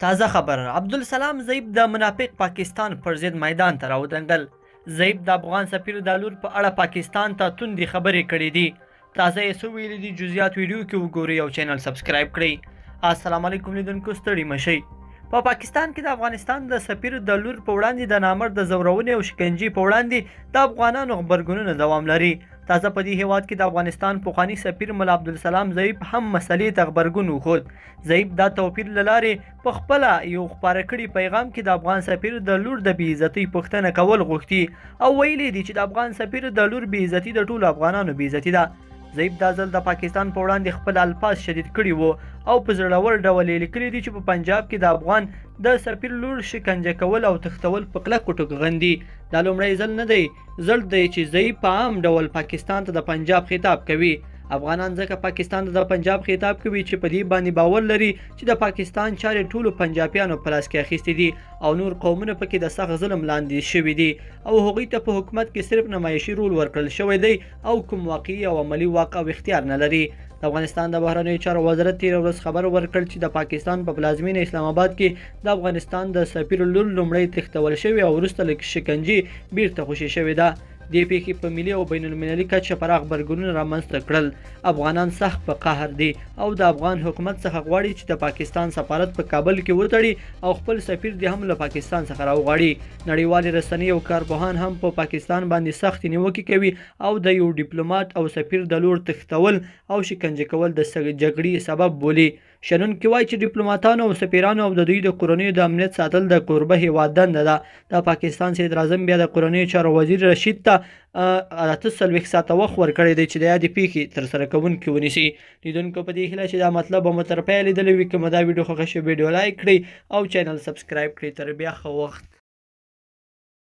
تازه خبر عبدالسلام ضعیف د منافق پاکستان پر ضد میدان ته راودنګل. ضعیف د افغان سفیر د لور په اړه پاکستان ته توندې خبرې کړې دي. تازه یې څه ویلي دي جزئیات ویډیو کې وګورئ او چینل سبسکرایب کړئ. السلام علیکم لیدونکو، ستړي مشئ. په پاکستان کې د افغانستان د سفیر د لور په وړاندې د نامرد زورونې او شکنجې په وړاندې د افغانانو غبرګونونه دوام لري. تازه په دې هیواد کې د افغانستان پخواني سفیر ملا عبدالسلام ضعیف هم مسلې ته غبرګون وښود. ضعیف دا توپیر له لارې په خپله یو خپاره کړي پیغام کې د افغان سفیر د لور د بې عزتۍ پوښتنه کول غوښتي او ویلي دي چې د افغان سفیر د لور بې عزتي د ټولو افغانانو بې عزتي ده. ضعیف دا ځل د پاکستان په وړاندې خپل الفاظ شدید کړي وو او په زړور ډول یې لیکلي دي چې په پنجاب کې د افغان د سفیر لور شکنجه کول او تښتول په کلکو ټکو غندي. دا لومړی ځل نه دی، زړ دی چې ضعیف په عام ډول پاکستان ته د پنجاب خطاب کوي. افغانان ځکه پاکستان ته د پنجاب خطاب کوي چې په دې باندې باور لري چې د پاکستان چارې ټولو پنجابیانو په لاس کې اخیستې دي او نور قومونه پکې د سخت ظلم لاندې شوي دي او هغوی ته په حکومت کې صرف نمایشي رول ورکړل شوی دی او کوم واقعي او عملي واک او اختیار نه لري. د افغانستان د بهرنیو چارو وزارت تېره ورځ خبر ورکړ چې د پاکستان په پلازمینه اسلام آباد کې د افغانستان د سفیر لور لومړی تښتول شوې او وروسته له شکنجې بیرته خوشي شوې ده. دې پیښې په ملي او بین المللي کچه پراخ غبرګونونه رامنځته کړل. افغانان سخت په قهر دي او د افغان حکومت څخه غواړي چې د پاکستان سفارت په کابل کې وتړي او خپل سفیر دې هم له پاکستان څخه راوغواړي. نړیوالې رسنۍ او کارپوهان هم په پاکستان باندې سختې نیوکې کوي او د یو ډیپلوماټ او سفیر د لور تښتول او شکنجه کول د جګړې سبب بولي. شنونکي وایي چې ډیپلوماټانو او سفیرانو او د دوی د کورنیو د امنیت ساتل د کوربه هیواد دنده ده. د پاکستان صدر اعظم بیا د کورنیو چارو وزیر رشید ته 48 ساعته وخت ورکړی دی چې د یادې پیښې ترسره کوونکي ونیسي. لیدونکو په دې هیله چې دا مطلب به مو تر پایه لیدلی وي. که مو دا ویډیو خوښه شوې ویډیو لایک کړئ او چینل سبسکرایب کړئ. تر بیا ښه وخت.